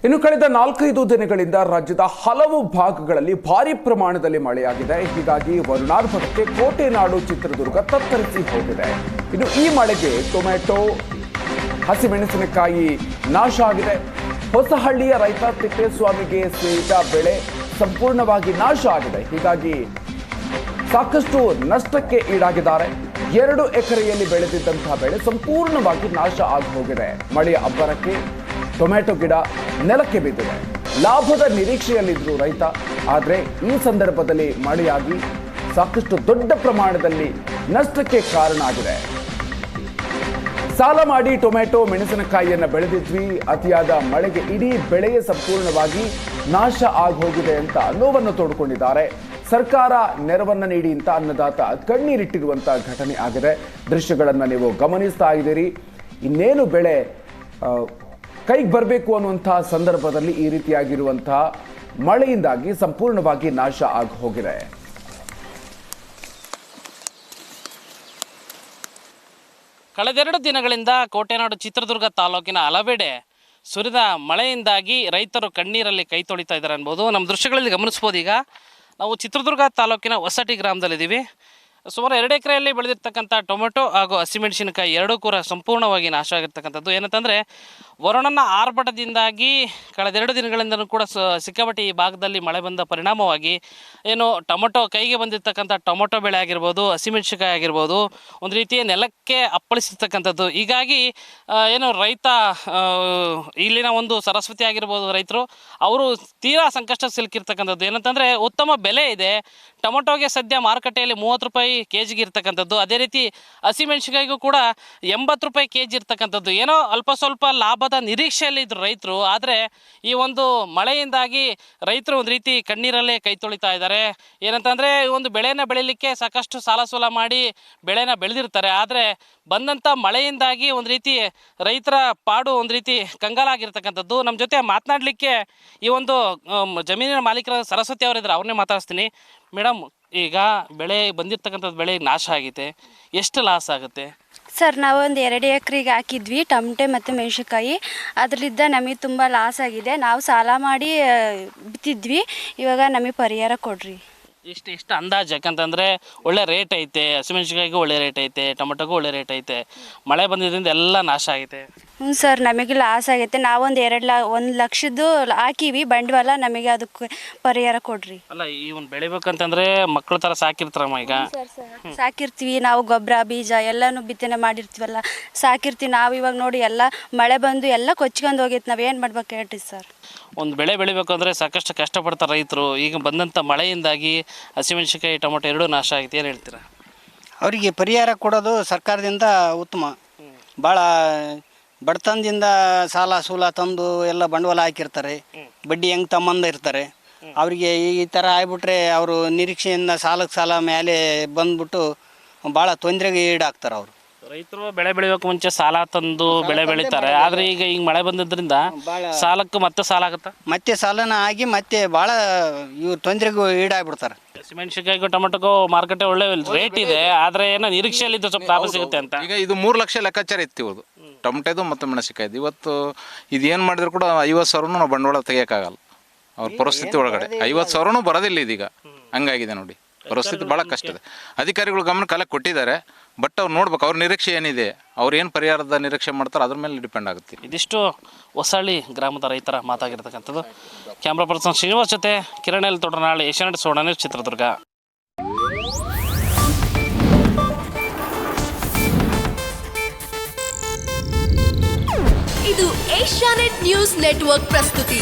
ಇನ್ನು ಕಳೆದ 4-5 ದಿನಗಳಿಂದ ರಾಜ್ಯದ ಹಲವು ಭಾಗಗಳಲ್ಲಿ ಭಾರಿ ಪ್ರಮಾಣದಲ್ಲಿ ಮಳೆಯಾಗಿದೆ. ಹೀಗಾಗಿ ವರುಣಾರ್ಭಟಕ್ಕೆ ಕೋಟೆನಾಡು ಚಿತ್ರದುರ್ಗ ತತ್ತರಿಸಿ ಹೋಗಿದೆ. ಇನ್ನು ಈ ಮಳೆಗೆ ಟೊಮೆಟೊ, ಹಸಿಮೆಣಸಿನಕಾಯಿ ನಾಶ ಆಗಿದೆ. ಹೊಸಹಳ್ಳಿಯ ರೈತ ತಿಪ್ಪೇಸ್ವಾಮಿಗೆ ಸೇರಿದ ಬೆಳೆ ಸಂಪೂರ್ಣವಾಗಿ ನಾಶ ಆಗಿದೆ. ಹೀಗಾಗಿ ಸಾಕಷ್ಟು ನಷ್ಟಕ್ಕೆ ಈಡಾಗಿದ್ದಾರೆ. 2 ಎಕರೆಯಲ್ಲಿ ಬೆಳೆದಿದ್ದಂತಹ ಬೆಳೆ ಸಂಪೂರ್ಣವಾಗಿ ನಾಶ ಆಗಿ ಹೋಗಿದೆ. ಮಳೆಯ ಅಬ್ಬರಕ್ಕೆ ಟೊಮೆಟೊ ಗಿಡ ನೆಲಕ್ಕೆ ಬಿದ್ದಿದೆ. ಲಾಭದ ನಿರೀಕ್ಷೆಯಲ್ಲಿದ್ರು ರೈತ, ಆದರೆ ಈ ಸಂದರ್ಭದಲ್ಲಿ ಮಳೆಯಾಗಿ ಸಾಕಷ್ಟು ದೊಡ್ಡ ಪ್ರಮಾಣದಲ್ಲಿ ನಷ್ಟಕ್ಕೆ ಕಾರಣ ಆಗಿದೆ. ಸಾಲ ಮಾಡಿ ಟೊಮೆಟೊ, ಮೆಣಸಿನಕಾಯಿಯನ್ನು ಬೆಳೆದಿದ್ವಿ, ಅತಿಯಾದ ಮಳೆಗೆ ಇಡೀ ಬೆಳೆಯೇ ಸಂಪೂರ್ಣವಾಗಿ ನಾಶ ಆಗಿ ಹೋಗಿದೆ ಅಂತ ನೋವನ್ನು ತೋಡ್ಕೊಂಡಿದ್ದಾರೆ. ಸರ್ಕಾರ ನೆರವನ್ನು ನೀಡಿ ಅಂತ ಅನ್ನದಾತ ಕಣ್ಣೀರಿಟ್ಟಿರುವಂತಹ ಘಟನೆ ಆಗಿದೆ. ದೃಶ್ಯಗಳನ್ನು ನೀವು ಗಮನಿಸ್ತಾ ಇದ್ದೀರಿ. ಇನ್ನೇನು ಬೆಳೆ ಕೈಗೆ ಬರಬೇಕು ಅನ್ನುವಂತಹ ಸಂದರ್ಭದಲ್ಲಿ ಈ ರೀತಿಯಾಗಿರುವಂತಹ ಮಳೆಯಿಂದಾಗಿ ಸಂಪೂರ್ಣವಾಗಿ ನಾಶ ಆಗಿ ಹೋಗಿದೆ. ಕಳೆದೆರಡು ದಿನಗಳಿಂದ ಕೋಟೆನಾಡು ಚಿತ್ರದುರ್ಗ ತಾಲೂಕಿನ ಹಲವೆಡೆ ಸುರಿದ ಮಳೆಯಿಂದಾಗಿ ರೈತರು ಕಣ್ಣೀರಲ್ಲಿ ಕೈ ತೊಳಿತಾ ಇದ್ದಾರೆ ಅನ್ಬೋದು. ನಮ್ಮ ದೃಶ್ಯಗಳಲ್ಲಿ ಗಮನಿಸ್ಬೋದು. ಈಗ ನಾವು ಚಿತ್ರದುರ್ಗ ತಾಲೂಕಿನ ಹೊಸಟಿ ಗ್ರಾಮದಲ್ಲಿದ್ದೀವಿ. ಸುಮಾರು 2 ಎಕರೆಯಲ್ಲಿ ಬೆಳೆದಿರ್ತಕ್ಕಂಥ ಟೊಮೆಟೊ ಹಾಗೂ ಹಸಿಮೆಣಸಿನಕಾಯಿ ಎರಡೂ ಕೂಡ ಸಂಪೂರ್ಣವಾಗಿ ನಾಶ ಆಗಿರ್ತಕ್ಕಂಥದ್ದು. ಏನಂತಂದರೆ ವರುಣನ ಆರ್ಭಟದಿಂದಾಗಿ ಕಳೆದ 2 ದಿನಗಳಿಂದಲೂ ಕೂಡ ಸಿಕ್ಕಾಪಟ್ಟೆ ಈ ಭಾಗದಲ್ಲಿ ಮಳೆ ಬಂದ ಪರಿಣಾಮವಾಗಿ ಏನು ಟೊಮೆಟೊ ಕೈಗೆ ಬಂದಿರತಕ್ಕಂಥ ಟೊಮೆಟೊ ಬೆಳೆ ಆಗಿರ್ಬೋದು, ಹಸಿಮೆಣಸಿನಕಾಯಿ ಆಗಿರ್ಬೋದು, ಒಂದು ರೀತಿಯ ನೆಲಕ್ಕೆ ಅಪ್ಪಳಿಸಿರ್ತಕ್ಕಂಥದ್ದು. ಹೀಗಾಗಿ ಏನು ರೈತ ಇಲ್ಲಿನ ಒಂದು ಸರಸ್ವತಿ ಆಗಿರ್ಬೋದು ರೈತರು, ಅವರು ತೀರಾ ಸಂಕಷ್ಟ ಸಿಲುಕಿರ್ತಕ್ಕಂಥದ್ದು. ಏನಂತಂದರೆ ಉತ್ತಮ ಬೆಲೆ ಇದೆ ಟೊಮೆಟೊಗೆ, ಸದ್ಯ ಮಾರುಕಟ್ಟೆಯಲ್ಲಿ 30 ರೂಪಾಯಿ ಕೆಜಿಗೆ ಇರ್ತಕ್ಕಂಥದ್ದು. ಅದೇ ರೀತಿ ಹಸಿಮೆಣಸಿನಕಾಯಿಗೂ ಕೂಡ 80 ರೂಪಾಯಿ ಕೆಜಿ ಇರ್ತಕ್ಕಂಥದ್ದು. ಏನೋ ಅಲ್ಪ ಸ್ವಲ್ಪ ಲಾಭದ ನಿರೀಕ್ಷೆಯಲ್ಲಿ ಇದ್ರು ರೈತರು, ಆದರೆ ಈ ಒಂದು ಮಳೆಯಿಂದಾಗಿ ರೈತರು ಒಂದು ರೀತಿ ಕಣ್ಣೀರಲ್ಲೇ ಕೈ ತೊಳಿತಾ ಇದ್ದಾರೆ. ಏನಂತಂದರೆ ಈ ಒಂದು ಬೆಳೆನ ಬೆಳೀಲಿಕ್ಕೆ ಸಾಕಷ್ಟು ಸಾಲ ಸೂಲ ಮಾಡಿ ಬೆಳೆನ ಬೆಳೆದಿರ್ತಾರೆ, ಆದರೆ ಬಂದಂಥ ಮಳೆಯಿಂದಾಗಿ ಒಂದು ರೀತಿ ರೈತರ ಪಾಡು ಒಂದು ರೀತಿ ಕಂಗಾಲಾಗಿರ್ತಕ್ಕಂಥದ್ದು. ನಮ್ಮ ಜೊತೆ ಮಾತನಾಡಲಿಕ್ಕೆ ಈ ಒಂದು ಜಮೀನಿನ ಮಾಲೀಕರ ಸರಸ್ವತಿ ಅವರಿದ್ದಾರೆ, ಅವ್ರನ್ನೇ ಮಾತಾಡಿಸ್ತೀನಿ. ಮೇಡಮ್, ಈಗ ಬೆಳೆ ಬಂದಿರ್ತಕ್ಕಂಥದ್ದು ಬೆಳೆ ನಾಶ ಆಗಿದೆ, ಎಷ್ಟು ಲಾಸ್ ಆಗುತ್ತೆ ಸರ್? ನಾವು ಒಂದು 2 ಎಕರೆಗೆ ಹಾಕಿದ್ವಿ ಟೊಮೆಟೊ ಮತ್ತು ಮೆಣಸಿನ್ಕಾಯಿ. ಅದರಿಂದ ನಮಗೆ ತುಂಬ ಲಾಸ್ ಆಗಿದೆ. ನಾವು ಸಾಲ ಮಾಡಿ ಬಿತ್ತಿದ್ವಿ. ಇವಾಗ ನಮಗೆ ಪರಿಹಾರ ಕೊಡ್ರಿ. ಎಷ್ಟು ಅಂದಾಜು? ಯಾಕಂತಂದರೆ ಒಳ್ಳೆ ರೇಟ್ ಐತೆ, ಹಸಿಮೆಣಸಿನಕಾಯಿಗೂ ಒಳ್ಳೆ ರೇಟ್ ಐತೆ, ಟೊಮೆಟೊಗೂ ಒಳ್ಳೆ ರೇಟ್ ಐತೆ. ಮಳೆ ಬಂದಿದ್ದರಿಂದ ಎಲ್ಲ ನಾಶ ಆಗೈತೆ. ಹ್ಞೂ ಸರ್, ನಮಗೆ ಲಾಸ್ ಆಗೈತೆ. ನಾವೊಂದು 1 ಲಕ್ಷದ್ದು ಹಾಕಿವಿ ಬಂಡವಾಳ. ನಮಗೆ ಅದಕ್ಕೆ ಪರಿಹಾರ ಕೊಡ್ರಿ. ಅಲ್ಲ, ಈ ಒಂದು ಬೆಳಿಬೇಕಂತಂದರೆ ಮಕ್ಕಳ ಥರ ಸಾಕಿರ್ತಾರಮ್ಮ. ಈಗ ಸಾಕಿರ್ತೀವಿ ನಾವು, ಗೊಬ್ಬರ ಬೀಜ ಎಲ್ಲನೂ ಬಿತ್ತನೆ ಮಾಡಿರ್ತೀವಲ್ಲ, ಸಾಕಿರ್ತೀವಿ ನಾವು. ಇವಾಗ ನೋಡಿ ಎಲ್ಲ ಮಳೆ ಬಂದು ಎಲ್ಲ ಕೊಚ್ಕೊಂಡು ಹೋಗೈತೆ. ನಾವು ಏನು ಮಾಡ್ಬೇಕು ಹೇಳ್ರಿ ಸರ್? ಒಂದು ಬೆಳೆ ಬೆಳಿಬೇಕು ಅಂದರೆ ಸಾಕಷ್ಟು ಕಷ್ಟಪಡ್ತಾರೆ ರೈತರು. ಈಗ ಬಂದಂಥ ಮಳೆಯಿಂದಾಗಿ ಹಸಿಮೆಣಸಿನಕಾಯಿ, ಟೊಮೆಟೊ ಎರಡೂ ನಾಶ ಆಗಿದೆ. ಏನು ಹೇಳ್ತೀರಾ? ಅವರಿಗೆ ಪರಿಹಾರ ಕೊಡೋದು ಸರ್ಕಾರದಿಂದ ಉತ್ತಮ. ಭಾಳ ಬಡತನದಿಂದ ಸಾಲ ಸೂಲ ತಂದು ಎಲ್ಲ ಬಂಡವಾಳ ಹಾಕಿರ್ತಾರೆ, ಬಡ್ಡಿ ಹೆಂಗೆ ತಮ್ಮಂದ ಇರ್ತಾರೆ. ಅವರಿಗೆ ಈ ಥರ ಆಗಿಬಿಟ್ರೆ ಅವರು ನಿರೀಕ್ಷೆಯಿಂದ ಸಾಲಕ್ಕೆ ಸಾಲ ಮೇಲೆ ಬಂದ್ಬಿಟ್ಟು ಭಾಳ ತೊಂದರೆಗೆ ಈಡಾಗ್ತಾರೆ ಅವರು. ರೈತರು ಬೆಳೆ ಬೆಳಿಬೇಕು ಮುಂಚೆ ಸಾಲ ತಂದು ಬೆಳೆ ಬೆಳೀತಾರೆ, ಆದರೆ ಈಗ ಮಳೆ ಬಂದಿದ್ದರಿಂದ ಸಾಲಕ್ಕೆ ಮತ್ತೆ ಸಾಲ ಆಗುತ್ತಾ? ಮತ್ತೆ ಸಾಲನ ಆಗಿ ಮತ್ತೆ ಭಾಳ ಇವ್ರು ತೊಂದರೆಗೂ ಈಡಾಗ್ಬಿಡ್ತಾರೆ. ಹಸಿಮೆಣಸಿನಕಾಯಿಗೂ ಟೊಮೆಟೊಗೂ ಮಾರುಕಟ್ಟೆ ಒಳ್ಳೆ ರೇಟ್ ಇದೆ, ಆದರೆ ಏನೋ ನಿರೀಕ್ಷೆಯಲ್ಲಿದ್ದು ಸ್ವಲ್ಪ ಲಾಭ ಸಿಗುತ್ತೆ ಅಂತ. ಈಗ ಇದು 3 ಲಕ್ಷ ಲೆಕ್ಕಾಚಾರ ಇತ್ತು ಇವ್ರದ್ದು, ಟೊಮೆಟೊದು ಮತ್ತು ಮೆಣಸಿನಕಾಯಿದು. ಇವತ್ತು ಇದು ಏನು ಮಾಡಿದ್ರು ಕೂಡ 50,000 ನಾವು ಬಂಡವಾಳ ತೆಗಿಯೋಕ್ಕಾಗಲ್ಲ ಅವ್ರ ಪರಿಸ್ಥಿತಿ ಒಳಗಡೆ. 50,000 ಬರೋದಿಲ್ಲ ಇದೀಗ. ಹಂಗಾಗಿದೆ ನೋಡಿ, ಪರಿಸ್ಥಿತಿ ಭಾಳ ಕಷ್ಟ ಇದೆ. ಅಧಿಕಾರಿಗಳು ಗಮನ ಕಾಲಕ್ಕೆ ಕೊಟ್ಟಿದ್ದಾರೆ, ಬಟ್ ಅವ್ರು ನೋಡ್ಬೇಕು ಅವ್ರ ನಿರೀಕ್ಷೆ ಏನಿದೆ, ಅವ್ರು ಏನು ಪರಿಹಾರದ ನಿರೀಕ್ಷೆ ಮಾಡ್ತಾರೆ ಅದ್ರ ಮೇಲೆ ಡಿಪೆಂಡ್ ಆಗುತ್ತೆ. ಇದಿಷ್ಟು ಹೊಸಳ್ಳಿ ಗ್ರಾಮದ ರೈತರ ಮಾತಾಗಿರ್ತಕ್ಕಂಥದ್ದು. ಕ್ಯಾಮ್ರಾ ಪರ್ಸನ್ ಶ್ರೀನಿವಾಸ್ ಜೊತೆ ಕಿರಣ್ ತೋಟನಾಳ್, ಏಷ್ಯಾನೆಟ್ ಸುವರ್ಣ ನ್ಯೂಸ್, ಚಿತ್ರದುರ್ಗ. ಇದು ಏಷ್ಯಾನೆಟ್ ನ್ಯೂಸ್ ನೆಟ್ವರ್ಕ್ ಪ್ರಸ್ತುತಿ.